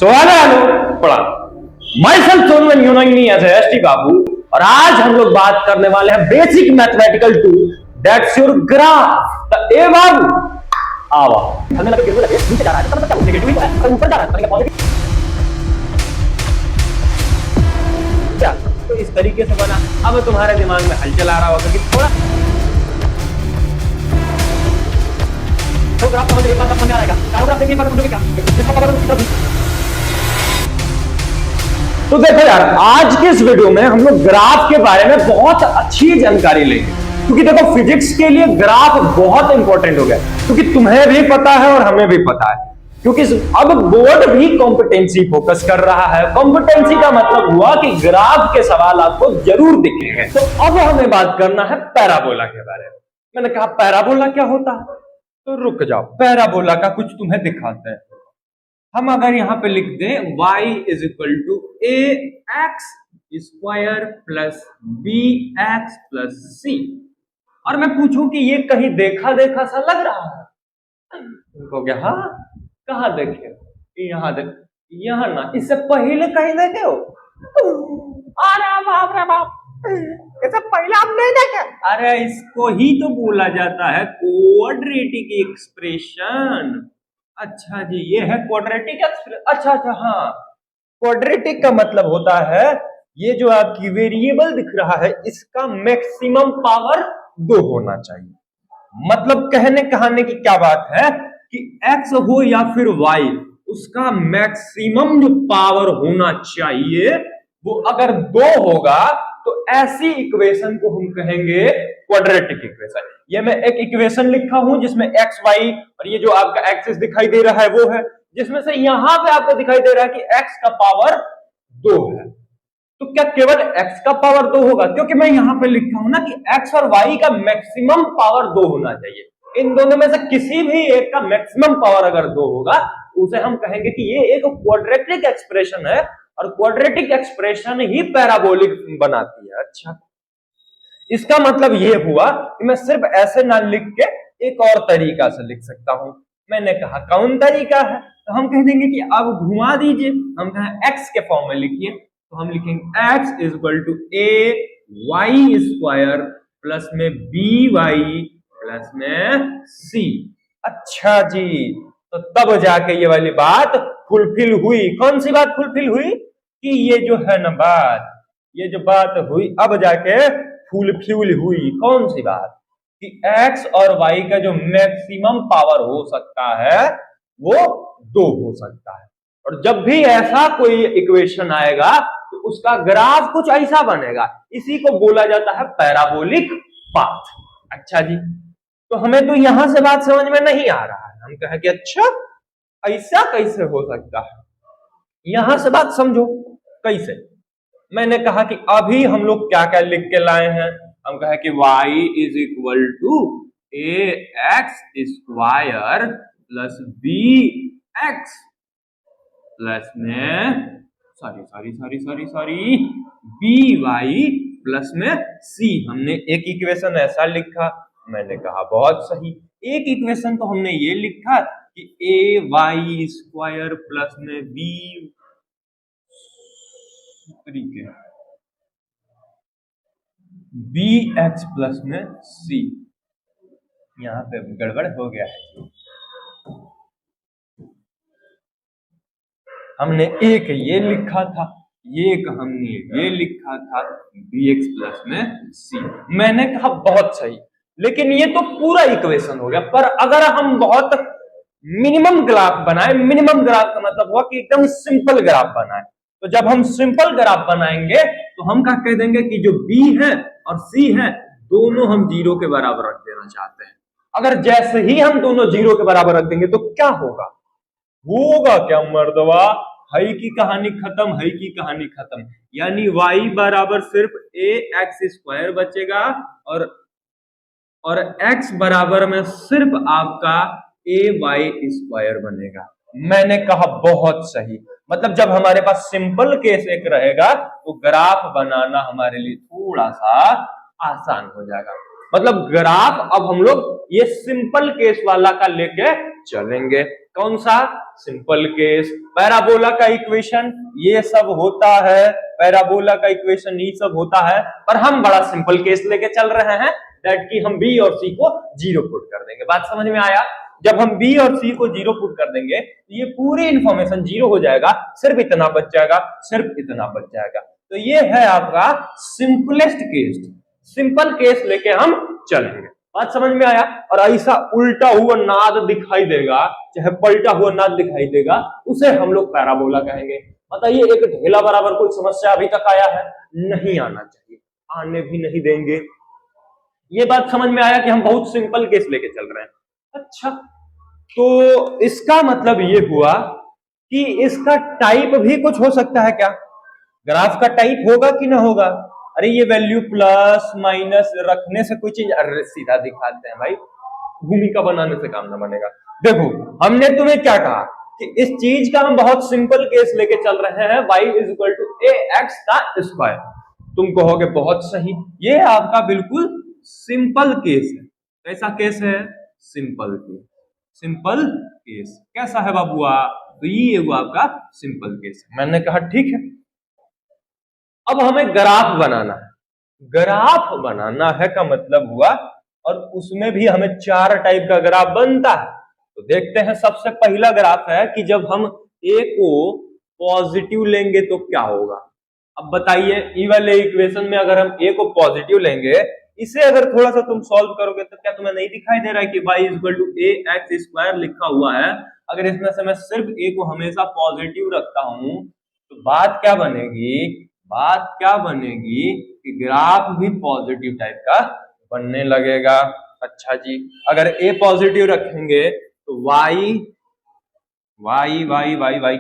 सवाल है हेलो पढ़ा माई सेल्फ सोनवन यूनानी एज एस टी बाबू और आज हम लोग बात करने वाले हैं basic mathematical tool that's your graph. ए बाबू आवा हमें लगे गिर लगे नीचे जा रहा है तो मतलब नेगेटिव ही है और ऊपर जा रहा है तो पॉजिटिव क्या तो इस तरीके से बना। अब तुम्हारे दिमाग में हलचल आ रहा होगा कि थोड़ा तो ग्राफ समझ एक बात समझ आएगा ग्राफ देखिए पर मुझे क्या इसका पता तो देखो यार आज के इस वीडियो में हम लोग ग्राफ के बारे में बहुत अच्छी जानकारी लेंगे क्योंकि देखो फिजिक्स के लिए ग्राफ बहुत इंपॉर्टेंट हो गया क्योंकि तुम्हें भी पता है और हमें भी पता है क्योंकि अब बोर्ड भी कॉम्पिटेंसी फोकस कर रहा है। कॉम्पिटेंसी का मतलब हुआ कि ग्राफ के सवाल आपको जरूर दिखेंगे। तो अब हमें बात करना है पैराबोला के बारे में। मैंने कहा पैराबोला क्या होता है तो रुक जाओ पैराबोला का कुछ तुम्हें दिखाते हैं। हम अगर यहां पे लिख दें y is equal to A X square plus B X plus C और मैं पूछूं कि ये कहीं देखा देखा सा लग रहा है उनको क्या हाँ कहां देखे यहां देख यहां ना इससे पहले कहीं देखे हो अरे बाप रे बाप इससे पहले आप नहीं देखे। अरे इसको ही तो बोला जाता है क्वाड्रेटिक एक्सप्रेशन। अच्छा जी ये है क्वाड्रेटिक एक्सप्रेशन। अच्छा अच्छा हाँ क्वाड्रेटिक का मतलब होता है ये जो आपकी वेरिएबल दिख रहा है इसका मैक्सिमम पावर 2 होना चाहिए। मतलब कहने कहाने की क्या बात है कि x हो या फिर y उसका मैक्सिमम जो पावर होना चाहिए वो अगर 2 होगा तो ऐसी इक्वेशन को हम कहेंगे क्वाड्रेटिक इक्वेशन। ये मैं एक इक्वेशन लिखा हूं जिसमें x y और ये जो आपका एक्सिस दिखाई दे रहा है वो है जिसमें से यहां पे आपको दिखाई दे रहा है कि x का पावर 2 है। तो क्या केवल x का पावर 2 होगा क्योंकि मैं यहां पे लिखा हूं ना कि x और y का मैक्सिमम पावर 2 होना चाहिए। इन दोनों में से किसी भी एक का मैक्सिमम पावर अगर 2 होगा उसे हम कहेंगे कि ये एक क्वाड्रेटिक एक्सप्रेशन है और क्वाड्रेटिक एक्सप्रेशन ही पैराबोलिक बनाती है। अच्छा इसका मतलब ये हुआ कि मैं सिर्फ ऐसे ना लिख के एक और तरीका से लिख सकता हूं। मैंने कहा कौन तरीका है तो हम कह देंगे कि अब घुमा दीजिए। हम कहें x के फॉर्म में लिखिए तो हम लिखेंगे x is equal to A Y square plus में बी वाई प्लस में सी। अच्छा जी तो तब जाके ये वाली बात फुलफिल हुई। कौन सी बात फुलफिल हुई कि ये जो है ना बात ये जो बात हुई अब जाके फुलफिल हुई। कौन सी बात कि x और y का जो मैक्सिमम पावर हो सकता है वो 2 हो सकता है और जब भी ऐसा कोई इक्वेशन आएगा तो उसका ग्राफ कुछ ऐसा बनेगा। इसी को बोला जाता है पैराबोलिक पाथ। अच्छा जी तो हमें तो यहां से बात समझ में नहीं आ रहा है। हम कहें कि अच्छा ऐसा कैसे हो सकता है यहां से बात समझो कैसे। मैंने कहा कि अभी हम लोग क्या क्या लिख के लाए हैं। हम कहे कि y is equal to A X square plus B X plus में सॉरी बी वाई प्लस में सी। हमने एक इक्वेशन ऐसा लिखा। मैंने कहा बहुत सही। एक इक्वेशन तो हमने ये लिखा कि ए वाई स्क्वायर प्लस में बी तरीके बी एक्स प्लस में सी। यहां पे गड़बड़ हो गया है। हमने एक ये लिखा था एक हमने ये लिखा था बी एक्स प्लस में सी। मैंने कहा बहुत सही लेकिन ये तो पूरा इक्वेशन हो गया। पर अगर हम बहुत मिनिमम ग्राफ बनाए मिनिमम ग्राफ का मतलब हुआ कि एकदम सिंपल ग्राफ बनाए तो जब हम सिंपल ग्राफ बनाएंगे तो हम क्या कह देंगे कि जो बी है और सी है दोनों हम 0 के बराबर रख देना चाहते हैं। अगर जैसे ही हम दोनों 0 के बराबर रख देंगे तो क्या होगा क्या मर्दवा हई की कहानी खत्म हई की कहानी खत्म। यानी y बराबर सिर्फ ए एक्स स्क्वायर बचेगा और x बराबर में सिर्फ आपका ए वाई स्क्वायर बनेगा। मैंने कहा बहुत सही। मतलब जब हमारे पास सिंपल केस एक रहेगा तो ग्राफ बनाना हमारे लिए थोड़ा सा आसान हो जाएगा। मतलब ग्राफ अब हम लोग ये सिंपल केस वाला का लेके चलेंगे। कौन सा? Simple case. पैराबोला का इक्वेशन ये सब होता है, पैराबोला का इक्वेशन ये सब होता है, पर हम बड़ा सिंपल केस लेके चल रहे हैं, दैट कि हम बी और सी को जीरो पुट कर देंगे। बात समझ में आया? जब हम बी और सी को जीरो पुट कर देंगे तो ये पूरी इंफॉर्मेशन जीरो हो जाएगा, सिर्फ इतना बच जाएगा, सिर्फ इतना बच जाएगा। तो ये है आपका सिंपलेस्ट केस, सिंपल केस लेके हम चलेंगे। बात समझ में आया? और ऐसा उल्टा हुआ नाद दिखाई देगा, चाहे पलटा हुआ नाद दिखाई देगा, उसे हम लोग पैराबोला कहेंगे। बताइए, एक ढेला बराबर कोई समस्या अभी तक आया है? नहीं आना चाहिए, आने भी नहीं देंगे। ये बात समझ में आया कि हम बहुत सिंपल केस लेके चल रहे हैं। अच्छा, तो इसका मतलब ये हुआ कि इसका टाइप भी कुछ हो सकता है क्या? ग्राफ का टाइप होगा कि ना होगा? अरे ये वैल्यू प्लस माइनस रखने से कोई चीज, अरे सीधा दिखाते हैं भाई, भूमिका बनाने से काम ना बनेगा। देखो, हमने तुम्हें क्या कहा कि इस चीज का हम बहुत सिंपल केस लेके चल रहे हैं, y is equal to A X का स्क्वायर। तुम कहोगे बहुत सही, ये आपका बिल्कुल सिंपल केस है। कैसा केस है? Simple case. सिंपल केस कैसा है बाबुआ? तो ये वो आपका सिंपल केस है। मैंने कहा ठीक है, अब हमें ग्राफ बनाना है। ग्राफ बनाना है का मतलब हुआ, और उसमें भी हमें चार टाइप का ग्राफ बनता है। तो देखते हैं, सबसे पहला ग्राफ है कि जब हम ए को पॉजिटिव लेंगे तो क्या होगा। अब बताइए, ई वाले इक्वेशन में अगर हम ए को पॉजिटिव लेंगे, इसे अगर थोड़ा सा तुम सॉल्व करोगे तो क्या तुम्हें नहीं दिखाई दे रहा है कि y is equal to A X square लिखा हुआ है? अगर इसमें से मैं सिर्फ a को हमेशा पॉजिटिव रखता हूं तो बात क्या बनेगी? बात क्या बनेगी कि ग्राफ भी पॉजिटिव टाइप का बनने लगेगा। अच्छा जी, अगर a पॉजिटिव रखेंगे तो y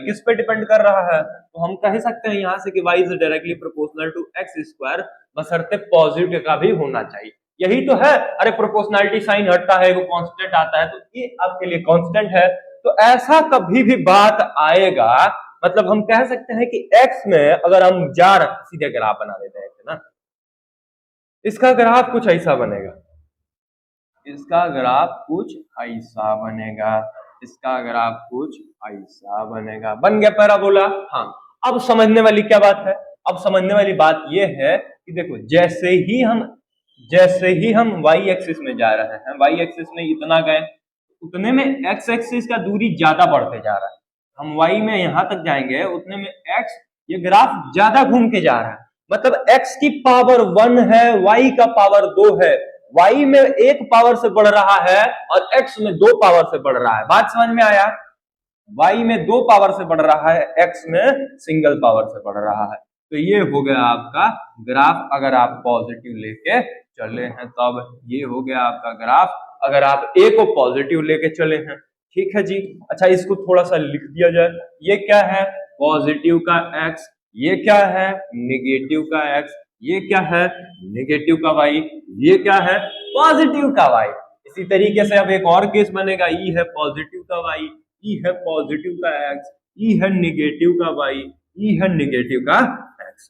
किस पे डिपेंड कर रहा है? तो हम कह सकते हैं यहां से कि y is directly proportional to X square, बशर्ते पॉजिटिव का भी होना चाहिए। यही तो है, अरे प्रोपोर्शनलिटी साइन हटता है, वो कांस्टेंट आता है, तो ये आपके लिए कांस्टेंट है। तो ऐसा कभी भी बात आएगा, मतलब हम कह सकते हैं कि x में अगर हम जा रहे, सीधे ग्राफ बना देते हैं ना, इसका ग्राफ कुछ ऐसा बनेगा, इसका ग्राफ कुछ ऐसा बनेगा, इसका ग्राफ कुछ ऐसा बनेगा। बन गया पैराबोला। हाँ, अब समझने वाली क्या बात है? अब समझने वाली बात यह है कि देखो, जैसे ही हम y एक्सिस में जा रहे हैं, y एक्सिस में इतना गए, उतने में x एक्सिस का दूरी ज्यादा बढ़ते जा रहा है। हम y में यहां तक जाएंगे, उतने में x, ये ग्राफ ज्यादा घूम के जा रहा है। मतलब x की पावर 1 है, y का पावर 2 है। y में एक पावर से बढ़ रहा है और x में 2 पावर से बढ़ रहा है। बात समझ में आया? y में 2 पावर से बढ़ रहा है, x में सिंगल पावर से बढ़ रहा है। तो ये हो गया आपका ग्राफ, अगर आप पॉजिटिव लेके चले हैं तब। ये हो गया आपका ग्राफ अगर आप a को पॉजिटिव लेके चले हैं। ठीक है जी। अच्छा, इसको थोड़ा सा लिख दिया जाए। ये क्या है? पॉजिटिव का x। ये क्या है? निगेटिव का x। ये क्या है? निगेटिव का y। ये क्या है? पॉजिटिव का y। इसी तरीके से अब एक और केस बनेगा, ई है पॉजिटिव का y, ई है पॉजिटिव का x, ई है निगेटिव का y, ई है निगेटिव का x।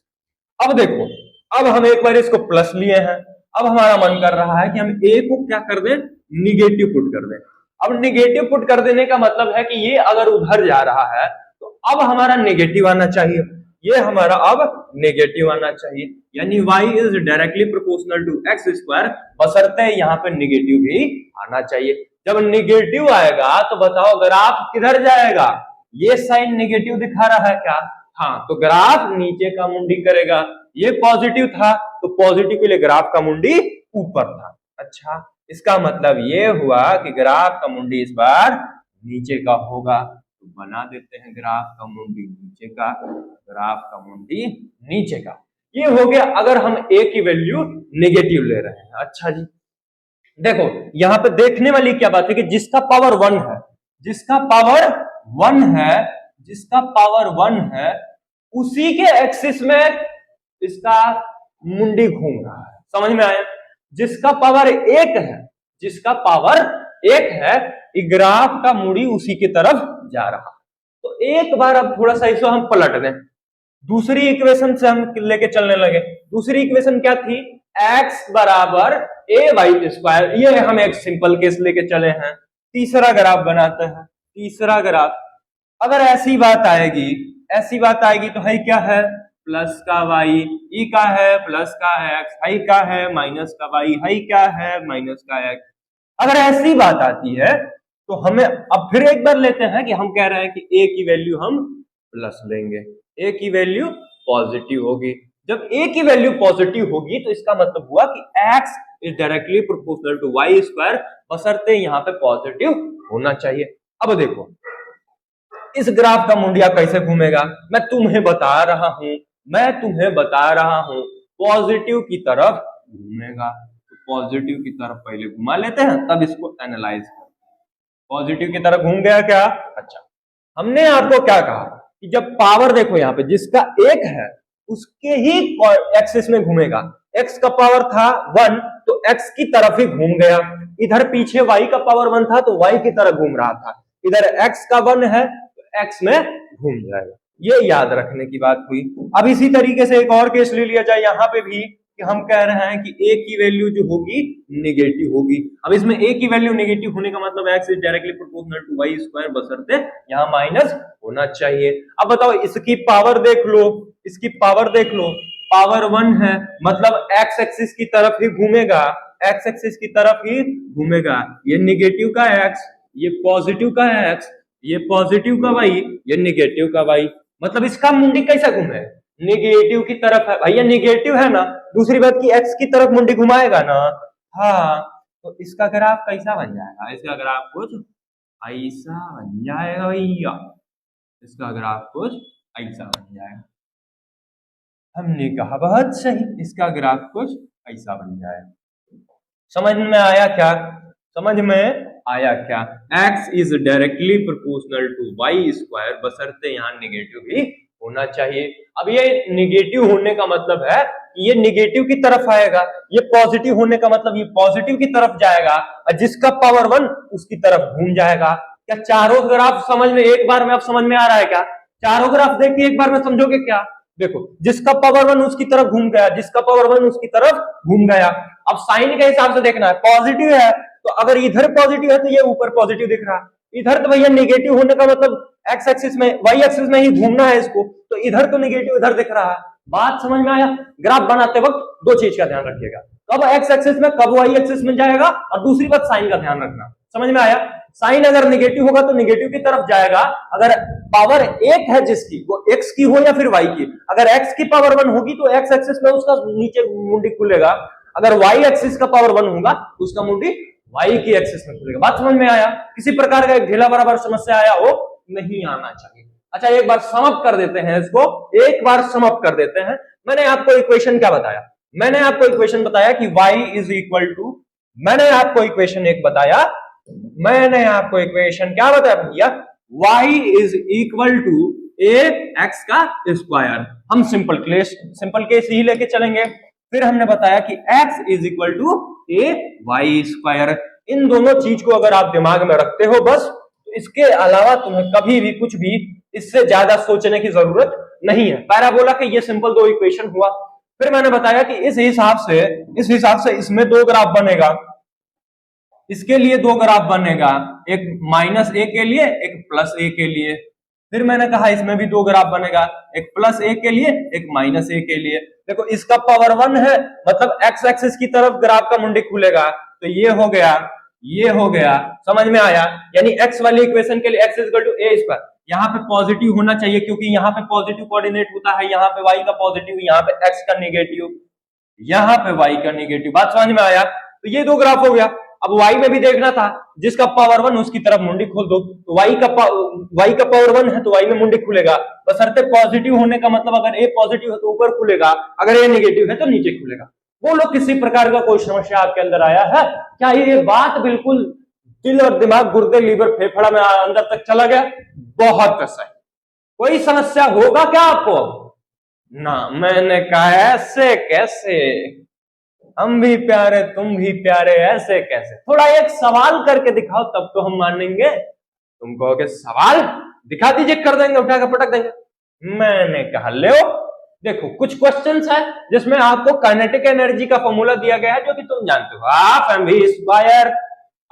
अब देखो, अब हम एक बार इसको प्लस लिए हैं, अब हमारा मन कर रहा है कि हम a को क्या कर दें? निगेटिव पुट कर दें। अब निगेटिव पुट कर देने का मतलब है कि ये अगर उधर जा रहा है तो अब हमारा नेगेटिव आना चाहिए, ये हमारा अब नेगेटिव आना चाहिए, यानी y is directly proportional to X square, बशर्ते यहाँ पे नेगेटिव भी आना चाहिए। जब नेगेटिव आएगा तो बताओ ग्राफ किधर जाएगा? ये साइन नेगेटिव दिखा रहा है क्या? हाँ, तो ग्राफ नीचे का मुंडी करेगा। ये पॉजिटिव था तो पॉजिटिव के लिए ग्राफ का मुंडी ऊपर था। अच्छा, इसका मतलब ये हुआ कि ग्राफ का मुंडी इस बार नीचे का होगा। तो बना देते हैं ग्राफ का मुंडी नीचे का, ग्राफ का मुंडी नीचे का। ये हो गया अगर हम a की वैल्यू नेगेटिव ले रहे हैं। अच्छा जी, देखो यहां पे देखने वाली क्या बात है कि जिसका पावर 1 है, जिसका पावर 1 है, जिसका पावर 1 है, उसी के एक्सिस में इसका मुंडी घूम रहा है। समझ में आया? जिसका पावर 1 है, जिसका पावर 1 है, ग्राफ का मुड़ी उसी की तरफ जा रहा है। तो एक बार अब थोड़ा सा इसको हम पलट दें, दूसरी इक्वेशन से हम लेके चलने लगे। दूसरी इक्वेशन क्या थी? x बराबर a वाई स्क्वायर। ये हम एक सिंपल केस लेके चले हैं। तीसरा ग्राफ बनाते हैं। तीसरा ग्राफ, अगर ऐसी बात आएगी तो है क्या है प्लस का वाई, ई का है प्लस का एक्स, हाई का है माइनस का वाई, हाई क्या है माइनस का एक्स। अगर ऐसी बात आती है तो हमें अब फिर एक बार लेते हैं कि हम कह रहे हैं कि ए की वैल्यू हम प्लस लेंगे, ए की वैल्यू पॉजिटिव होगी। जब ए की वैल्यू पॉजिटिव होगी तो इसका मतलब हुआ कि X is directly proportional to Y square, बशर्ते यहाँ पे पॉजिटिव होना चाहिए। अब देखो इस ग्राफ का मुंडिया कैसे घूमेगा, मैं तुम्हें बता रहा हूं पॉजिटिव की तरफ घूमेगा। तो पॉजिटिव की तरफ पहले घुमा लेते हैं तब इसको एनालाइज करते हैं। पॉजिटिव की तरफ घूम गया क्या? अच्छा, हमने आपको क्या कहा कि जब पावर देखो यहाँ पे जिसका एक है उसके ही एक्सिस में घूमेगा। एक्स का पावर था 1 तो एक्स की तरफ ही घूम गया, इधर पीछे वाई का पावर 1 था तो वाई की तरफ घूम रहा था, इधर एक्स का 1 है तो एक्स में घूम जाएगा। ये याद रखने की बात हुई। अब इसी तरीके से एक और केस ले लिया जाए यहाँ पे भी कि हम कह रहे हैं कि ए की वैल्यू जो होगी नेगेटिव होगी। अब इसमें ए की वैल्यू नेगेटिव होने का मतलब X is directly proportional to Y square, बशर्ते यहाँ माइनस होना चाहिए। अब बताओ इसकी पावर देख लो, पावर 1 है मतलब एक्स एक्सिस की तरफ ही घूमेगा, ये नेगेटिव का एक्स, ये पॉजिटिव का एक्स, ये पॉजिटिव का वाई, ये नेगेटिव का वाई, मतलब इसका मुंडी कैसा घूमे नेगेटिव की तरफ है। भैया नेगेटिव है ना, दूसरी बात की एक्स की तरफ मुंडी घुमाएगा ना। हाँ, तो इसका ग्राफ कैसा बन जाएगा? इसका ग्राफ कुछ ऐसा बन जाएगा भैया, इसका ग्राफ कुछ ऐसा बन जाएगा। हमने कहा बहुत सही, इसका ग्राफ कुछ ऐसा बन जाएगा। समझ में आया क्या? x is directly proportional to y square, बशर्ते यहाँ नेगेटिव भी होना चाहिए। अब ये नेगेटिव होने का मतलब है कि ये नेगेटिव की तरफ आएगा, ये पॉजिटिव होने का मतलब ये पॉजिटिव की तरफ जाएगा, और जिसका पावर 1 उसकी तरफ घूम जाएगा। क्या चारों ग्राफ समझ में एक बार में अब समझ में आ रहा है क्या? चारों ग्राफ देख के एक बार में समझोगे क्या? देखो जिसका पावर 1 उसकी तरफ घूम गया, जिसका पावर 1 उसकी तरफ घूम गया। अब साइन के हिसाब से देखना है, पॉजिटिव है तो अगर इधर पॉजिटिव है तो ये ऊपर पॉजिटिव दिख रहा है, इधर तो भैया नेगेटिव होने का मतलब एक्स एक्सिस में वाई एक्सिस में ही घूमना है इसको, तो इधर तो नेगेटिव इधर दिख रहा है। बात समझ में आया? ग्राफ बनाते वक्त दो चीज का ध्यान रखिएगा, कब एक्स एक्सिस में कब वाई एक्सिस में जाएगा, और दूसरी बात साइन का ध्यान रखना। समझ में आया? साइन अगर नेगेटिव होगा तो नेगेटिव की तरफ जाएगा, अगर पावर एक है जिसकी वो एक्स की हो या फिर वाई की, अगर एक्स की पावर 1 होगी तो एक्स एक्सिस में उसका नीचे मुंडी खुलेगा, अगर वाई एक्सिस का पावर 1 होगा तो उसका मुंडी वाई की एक्सिस में खुलेगा। बात समझ में आया? किसी प्रकार का एक ढीला बराबर समस्या आया हो नहीं आना चाहिए। अच्छा एक बार समअप कर देते हैं इसको, मैंने आपको इक्वेशन क्या बताया? मैंने आपको इक्वेशन बताया कि y इज इक्वल टू, मैंने आपको इक्वेशन क्या बताया भैया? y is equal to A X का स्क्वायर। हम सिंपल केस ही लेके चलेंगे। फिर हमने बताया कि x is equal to A Y square. इन दोनों चीज को अगर आप दिमाग में रखते हो बस, तो इसके अलावा तुम्हें कभी भी कुछ भी इससे ज्यादा सोचने की जरूरत नहीं है। पैराबोला के ये सिंपल दो इक्वेशन हुआ। फिर मैंने बताया कि इस हिसाब से इसमें दो ग्राफ बनेगा, इसके लिए दो ग्राफ बनेगा, एक माइनस ए के लिए एक प्लस ए के लिए। फिर मैंने कहा इसमें भी दो ग्राफ बनेगा, एक प्लस ए के लिए एक माइनस ए के लिए। देखो इसका पावर 1 है मतलब एक्स एक्सिस की तरफ ग्राफ का मुंडी खुलेगा, तो ये हो गया। समझ में आया? यानी एक्स वाली इक्वेशन के लिए X is equal to A square, यहाँ पे पॉजिटिव होना चाहिए क्योंकि यहाँ पे पॉजिटिव कोऑर्डिनेट होता है, यहाँ पे वाई का पॉजिटिव, यहाँ पे एक्स का नेगेटिव, यहाँ पे वाई का नेगेटिव। बात समझ में आया? तो ये दो ग्राफ हो गया। अब y में भी देखना था, जिसका पावर 1 उसकी तरफ मुंडी खोल दो, तो y का पावर 1 है तो y में मुंडी खुलेगा, बशर्ते पॉजिटिव होने का मतलब अगर a पॉजिटिव है तो ऊपर खुलेगा, अगर a नेगेटिव है तो नीचे खुलेगा। बोलो किसी प्रकार का कोई समस्या आपके अंदर आया है क्या? ये बात बिल्कुल दिल और दिमाग, गुर्दे, लीवर, फेफड़ा में अंदर तक चला गया? बहुत सही। कोई समस्या होगा क्या आपको? ना, मैंने कहा ऐसे कैसे, हम भी प्यारे तुम भी प्यारे, ऐसे कैसे? थोड़ा एक सवाल करके दिखाओ तब तो हम मानेंगे। तुम कहोगे सवाल दिखा दीजिए, कर देंगे, उठा के पटक देंगे। मैंने कहा ले देखो कुछ क्वेश्चंस है जिसमें आपको काइनेटिक एनर्जी का फॉर्मूला दिया गया है जो कि तुम जानते हो, हाफ एम वी स्क्वायर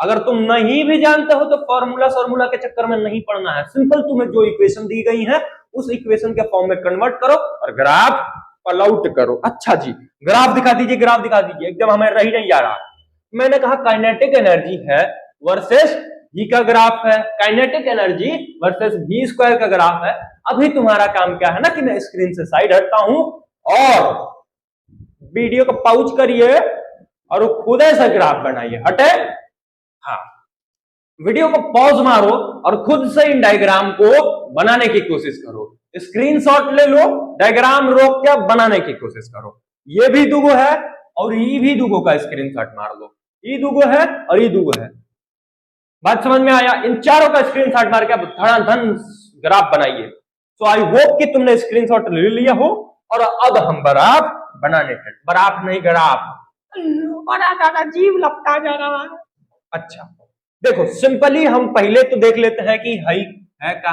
अगर तुम नहीं भी जानते हो तो फॉर्मूला के चक्कर में नहीं पड़ना है। सिंपल तुम्हें जो इक्वेशन दी गई है उस इक्वेशन के फॉर्म में कन्वर्ट करो और ग्राफ प्लॉट आउट करो। अच्छा जी, ग्राफ दिखा दीजिए, ग्राफ दिखा दीजिए, एकदम हमें रही नहीं जा रहा। मैंने कहा काइनेटिक एनर्जी है वर्सेस v का ग्राफ है, kinetic energy versus v square का ग्राफ है। अभी तुम्हारा काम क्या है ना कि मैं स्क्रीन से साइड हटता हूं और वीडियो को पॉज करिए और खुद से ग्राफ बनाइए। हटे? हाँ, वीडियो को पॉज मारो और खुद से इन डायग्राम को बनाने की कोशिश करो। स्क्रीनशॉट ले लो, डायग्राम रोक के बनाने की कोशिश करो। ये भी दुगो है और ये भी दुगो का स्क्रीनशॉट मार लो। ये दुगो है और ये दुगो है। बात समझ में आया? इन चारों का स्क्रीनशॉट मार के धड़ाधड़ ग्राफ बनाइए। तो आई होप कि तुमने स्क्रीनशॉट ले लिया हो और अब हम ग्राफ बनाने हैं। ग्राफ नहीं ग्राफ, बड़ा दादा जीव लगता जा रहा है। अच्छा देखो, सिंपली हम पहले तो देख लेते हैं कि हाई है का,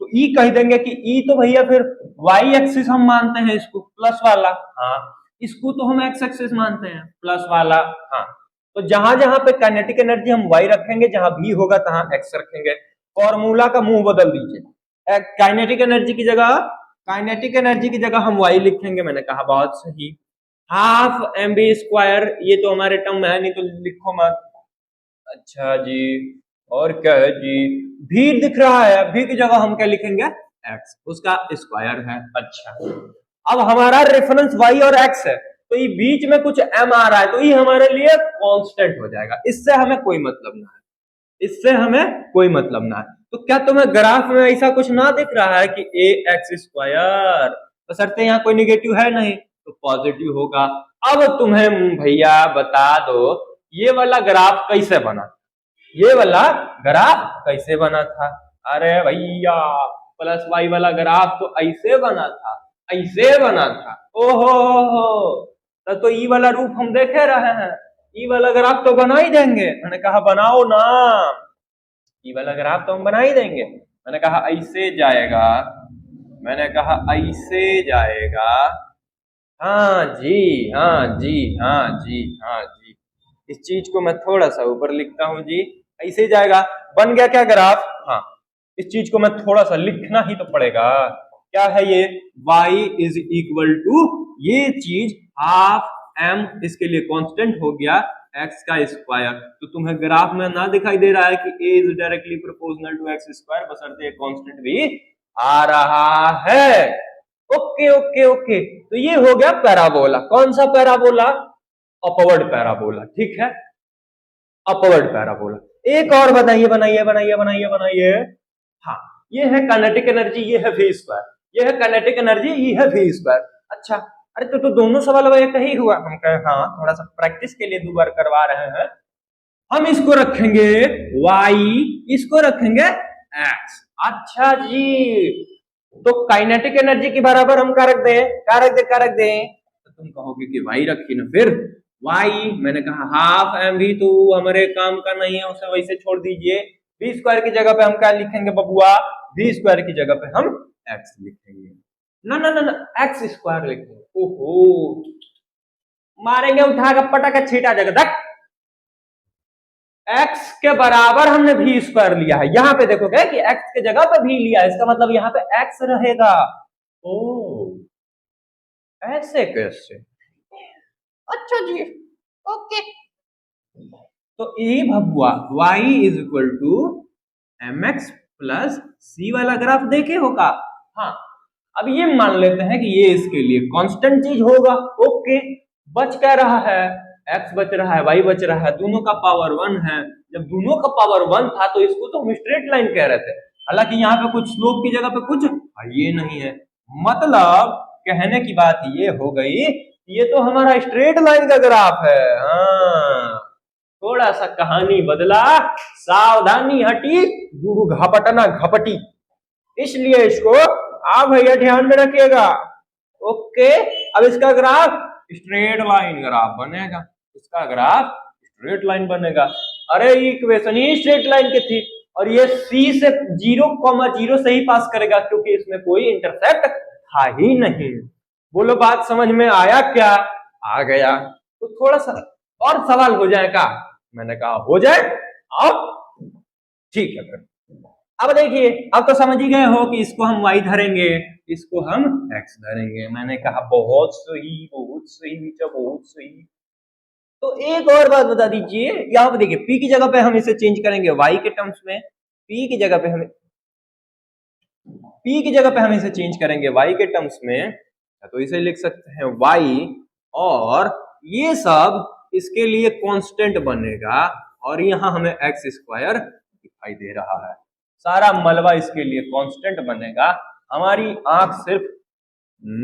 तो ई कह देंगे कि ई तो भैया फिर वाई एक्सिस हम मानते हैं इसको प्लस वाला। हाँ, इसको तो हम एक्स एक्सिस मानते हैं प्लस वाला। हाँ, तो जहां जहां पे काइनेटिक एनर्जी हम वाई रखेंगे, जहां भी होगा तहां एक्स रखेंगे। फॉर्मूला का मुंह बदल दीजिए, काइनेटिक एनर्जी की जगह हम वाई लिखेंगे। मैंने कहा बहुत सही। हाफ एम बी स्क्वायर, ये तो हमारे टर्म में है नहीं तो लिखो मत। अच्छा जी, और क्या है जी? भी दिख रहा है, भी की जगह हम क्या लिखेंगे? एक्स, उसका स्क्वायर है। अच्छा, अब हमारा रेफरेंस वाई और एक्स है, तो ये बीच में कुछ एम आ रहा है, तो ये हमारे लिए कांस्टेंट हो जाएगा। इससे हमें कोई मतलब ना है, इससे हमें कोई मतलब ना है। तो क्या तुम्हें ग्राफ में ऐसा कुछ ना दिख रहा है कि ए एक्स स्क्वायर, बशर्ते यहाँ कोई निगेटिव है नहीं तो पॉजिटिव होगा। अब तुम्हें भैया बता दो ये वाला ग्राफ कैसे बना, ये वाला ग्राफ कैसे बना था? अरे भैया, प्लस वाई वाला ग्राफ तो ऐसे बना था, ऐसे बना था। ओहो, तो ई वाला रूप हम देखे रहे हैं, ई वाला ग्राफ तो बना ही देंगे। मैंने कहा बनाओ ना, ई वाला ग्राफ तो हम बना ही देंगे। मैंने कहा ऐसे जाएगा, मैंने कहा ऐसे जाएगा। हाँ जी, हाँ जी, हाँ जी, हाँ जी। इस चीज को मैं थोड़ा सा ऊपर लिखता हूं जी, ऐसे जाएगा। बन गया क्या ग्राफ? हाँ, इस चीज को मैं थोड़ा सा लिखना ही तो पड़ेगा। क्या है ये? y इज इक्वल टू, ये चीज हाफ m, इसके लिए कांस्टेंट हो गया x का स्क्वायर। तो तुम्हें ग्राफ में ना दिखाई दे रहा है कि a is directly proportional to x square, बशर्ते कांस्टेंट भी आ रहा है। ओके ओके ओके, तो ये हो गया पैराबोला। कौन सा पैराबोला? Upward parabola. ठीक है, अपवर्ड पैराबोला। एक और बताइए, बनाइए बनाइए बनाइए बनाइए। हाँ, ये है काइनेटिक एनर्जी, ये है v स्क्वायर। ये है काइनेटिक एनर्जी, ये है v स्क्वायर। अच्छा, अरे तो दोनों सवाल एक ही हुआ। हम कहे हाँ, थोड़ा सा प्रैक्टिस के लिए 2 बार करवा रहे हैं। हम इसको रखेंगे y, इसको रखेंगे x। अच्छा जी, तो काइनेटिक एनर्जी के बराबर हम क्या रख दें? क्या रख दें? तो तुम कहोगे कि y रखी ना, फिर y। मैंने कहा हाफ एम भी तो हमारे काम का नहीं है, उसे वैसे छोड़ दीजिए। v स्क्वायर की जगह पे हम क्या लिखेंगे बबुआ? v स्क्वायर की जगह पे हम x लिखेंगे। ना ना ना ना, एक्स स्क्वायर लिखेंगे। ओहो, मारेंगे उठा कर पटाखा छीटा जाएगा। x के बराबर हमने v स्क्वायर लिया है। यहां पे देखोगे कि x के जगह पे v लिया है, इसका मतलब यहां पे x रहेगा। ओ, ऐसे कैसे? अच्छा जी, ओके। तो ये भबुआ y is equal to mx plus c वाला ग्राफ देखे होगा। हाँ, अब ये मान लेते हैं कि ये इसके लिए कांस्टेंट चीज होगा। ओके, बच क्या रहा है? x बच रहा है, y बच रहा है, दोनों का पावर 1 है। जब दोनों का पावर 1 था तो इसको तो हम स्ट्रेट लाइन कह रहे थे, हालांकि यहाँ पे कुछ स्लोप की जगह पे कुछ ये नहीं है। मतलब कहने की बात ये हो गई, ये तो हमारा स्ट्रेट लाइन का ग्राफ है। हाँ, थोड़ा सा कहानी बदला, सावधानी हटी, गुरु घपटना घपटी, इसलिए इसको आप भैया ध्यान में रखिएगा। ओके, अब इसका ग्राफ स्ट्रेट लाइन ग्राफ बनेगा, इसका ग्राफ स्ट्रेट लाइन बनेगा। अरे ये इक्वेशन ही स्ट्रेट लाइन की थी, और ये C से 0,0 से ही पास करेगा, क्योंकि इसमें कोई इंटरसेप्ट था ही नहीं। बोलो बात समझ में आया क्या? आ गया। तो थोड़ा सा और सवाल हो जाएगा। मैंने कहा हो जाए, अब ठीक है फिर। अब देखिए, अब तो समझ ही गए हो कि इसको हम y धरेंगे, इसको हम x धरेंगे। मैंने कहा बहुत सही, बहुत सही बेटा, बहुत सही। तो एक और बात बता दीजिए, यहाँ पे देखिए p की जगह पे हम इसे चेंज करेंगे y के टर्म्स में, p की जगह पे हम इसे चेंज करेंगे y के टर्म्स में, तो इसे लिख सकते हैं y, और ये सब इसके लिए कांस्टेंट बनेगा, और यहाँ हमें x स्क्वायर दिखाई दे रहा है। सारा मलबा इसके लिए कांस्टेंट बनेगा। हमारी आंख सिर्फ,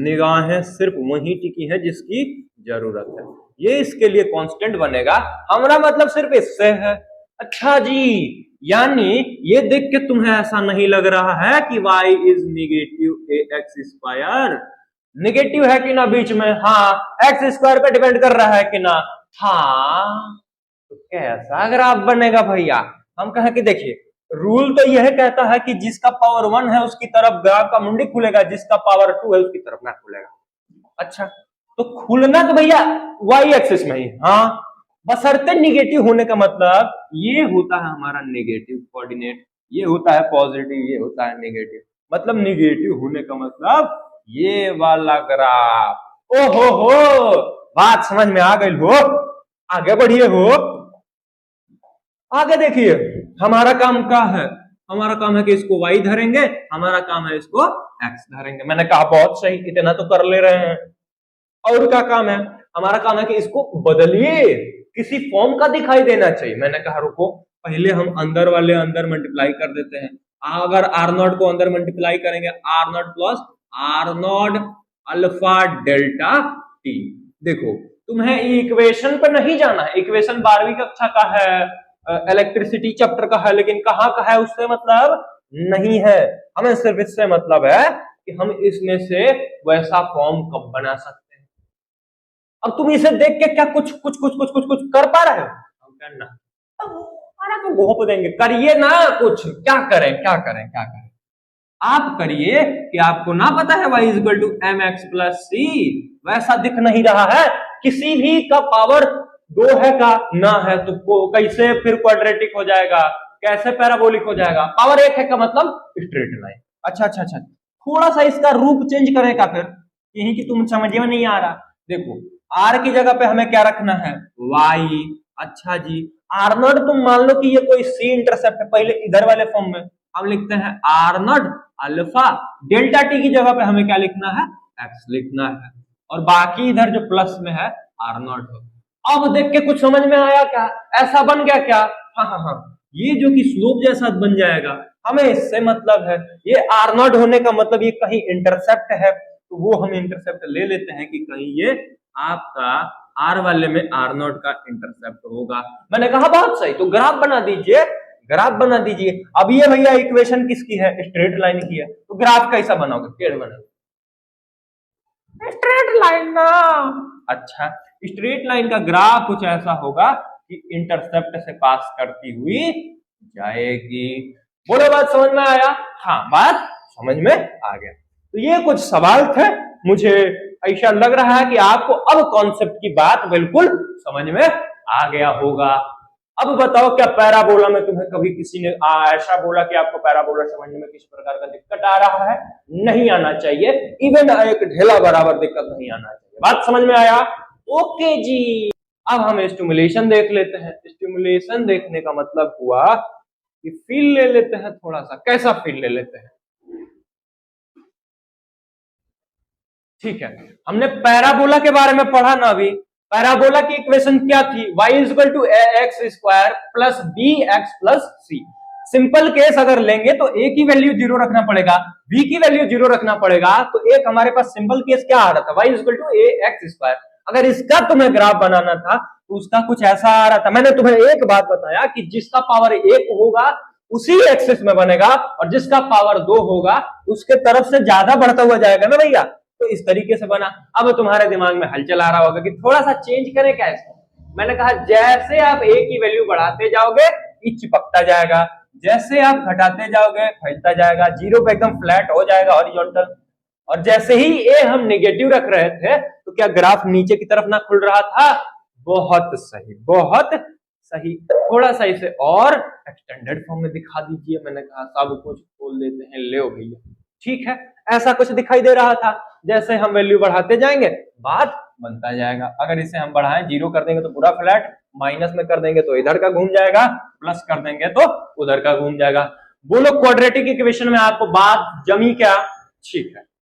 निगाहें सिर्फ वही टिकी है जिसकी जरूरत है। ये इसके लिए कांस्टेंट बनेगा, हमारा मतलब सिर्फ इससे है। अच्छा जी, यानी ये देख के तुम्हें ऐसा नहीं लग रहा है कि y is negative ax square? Negative है कि ना बीच में? हाँ, x स्क्वायर पे डिपेंड कर रहा है कि ना? हाँ, तो कैसा ग्राफ बनेगा भैया? हम कहें कि देखिए, रूल तो यह कहता है कि जिसका पावर 1 है उसकी तरफ ग्राफ का मुंडी खुलेगा, जिसका पावर 2 है उसकी तरफ ना खुलेगा। अच्छा, तो खुलना तो भैया y एक्सिस में ही, हाँ, बशर्ते निगेटिव होने का मतलब ये होता है हमारा नेगेटिव कोऑर्डिनेट, ये होता है पॉजिटिव, ये होता है नेगेटिव। मतलब नेगेटिव होने का मतलब ये वाला ग्राफ। ओहो हो, बात समझ में आ गई हो? आगे बढ़िए हो, आगे देखिए। हमारा काम क्या है? हमारा काम है कि इसको y धरेंगे, हमारा काम है इसको x धरेंगे। मैंने कहा बहुत सही, इतना तो कर ले रहे हैं। और क्या काम है? हमारा काम है कि इसको बदलिए, किसी फॉर्म का दिखाई देना चाहिए। मैंने कहा रुको, पहले हम अंदर वाले अंदर मल्टीप्लाई कर देते हैं। अगर r0 को अंदर मल्टीप्लाई करेंगे, r0 plus r0 alpha delta t। देखो, तुम्हें इक्वेशन पर नहीं जाना है, इक्वेशन 12वीं कक्षा का है, इलेक्ट्रिसिटी चैप्टर का है, लेकिन कहाँ का है उससे मतलब नहीं है। हमें सिर्फ इससे मतलब है कि हम इसमें से वैसा फॉर्म कब बना सकते हैं। अब तुम इसे देख के क्या कुछ कुछ कुछ कुछ कुछ कुछ कर पा रहे हो? हम करना तो घोप देंगे, करिए ना कुछ। क्या करें क्या करें क्या करें? आप करिए कि आपको ना पता है y equal to mx plus C, वैसा दिख नहीं रहा है। किसी भी का पावर 2 है का ना है तो कैसे फिर क्वाड्रेटिक हो जाएगा, कैसे पैराबोलिक हो जाएगा? पावर 1 है का मतलब स्ट्रेट लाइन। अच्छा अच्छा अच्छा, थोड़ा सा इसका रूप चेंज करें का फिर, यही कि तुम समझ में नहीं आ रहा। देखो, r की जगह पे हमें क्या रखना है? y। अच्छा जी, r0 तुम मान लो कि ये कोई c इंटरसेप्ट है, पहले इधर वाले फॉर्म में हम लिखते हैं r0 अल्फा, डेल्टा t की जगह पे हमें क्या लिखना है? x लिखना है, और बाकी इधर जो प्लस में है r0 है। अब देख के कुछ समझ में आया क्या? ऐसा बन गया क्या? हाँ हाँ हाँ, ये जो कि स्लोप जैसा बन जाएगा, हमें इससे मतलब है। ये r0 होने का मतलब ये कहीं इंटरसेप्ट है, तो वो हम इंटरसेप्ट ले लेते हैं कि कहीं ये आपका r वाले में r0 का इंटरसेप्ट होगा। मैंने कहा बहुत सही, तो ग्राफ बना दीजिए, ग्राफ बना दीजिए। अब ये भैया इक्वेशन किसकी है? स्ट्रेट लाइन की है, तो ग्राफ कैसा बनाओगे? टेढ़ बनाओगे? स्ट्रेट लाइन ना। अच्छा, स्ट्रेट लाइन का ग्राफ कुछ ऐसा होगा कि इंटरसेप्ट से पास करती हुई जाएगी। बोलो, बात समझ में आया? हाँ, बात समझ में आ गया। तो ये कुछ सवाल थे, मुझे ऐसा लग रहा है कि आपको अब कॉन्सेप्ट की बात बिल्कुल समझ में आ गया होगा। अब बताओ, क्या पैराबोला में तुम्हें कभी किसी ने ऐसा बोला कि आपको पैराबोला समझने में किस प्रकार का दिक्कत आ रहा है? नहीं आना चाहिए, इवन एक ढेला बराबर दिक्कत नहीं आना चाहिए। बात समझ में आया? ओके जी। अब हम स्टिमुलेशन देख लेते हैं। स्टिमुलेशन देखने का मतलब हुआ कि फील ले लेते हैं थोड़ा सा। कैसा फील ले लेते हैं? ठीक है, हमने पैराबोला के बारे में पढ़ा ना अभी। पैराबोला की इक्वेशन क्या थी? y is equal to ax square plus bx plus c। Simple case अगर लेंगे तो a की वैल्यू 0 रखना पड़ेगा, b की वैल्यू 0 रखना पड़ेगा। तो एक हमारे पास सिंपल केस क्या आ रहा था? y is equal to ax square. अगर इसका तुम्हें ग्राफ बनाना था तो उसका कुछ ऐसा आ रहा था। मैंने तुम्हें एक बात बताया कि जिसका पावर 1 होगा उसी एक्सिस में बनेगा, और जिसका पावर 2 होगा उसके तरफ से ज्यादा बढ़ता हुआ जाएगा ना भैया। तो इस तरीके से बना। अब तुम्हारे दिमाग में हलचल आ रहा होगा कि थोड़ा सा चेंज करें क्या इसको? मैंने कहा जैसे आप a की वैल्यू बढ़ाते जाओगे ये चिपकता जाएगा, जैसे आप घटाते जाओगे फैलता जाएगा, 0 पे एकदम फ्लैट हो जाएगा हॉरिजॉन्टल। और जैसे ही a हम नेगेटिव रख रहे थे तो क्या ग्राफ नीचे की तरफ ना खुल रहा था? बहुत सही, बहुत सही। थोड़ा सा इसे और एक्सटेंडेड फॉर्म में दिखा दीजिए। मैंने कहा सब कुछ खोल देते हैं, ले भैया। ठीक है, ऐसा कुछ दिखाई दे रहा था। जैसे हम वैल्यू बढ़ाते जाएंगे बात बनता जाएगा। अगर इसे हम बढ़ाएं, 0 कर देंगे तो पूरा फ्लैट, माइनस में कर देंगे तो इधर का घूम जाएगा, प्लस कर देंगे तो उधर का घूम जाएगा। बोलो क्वाड्रेटिक इक्वेशन में आपको बात जमी क्या? ठीक है,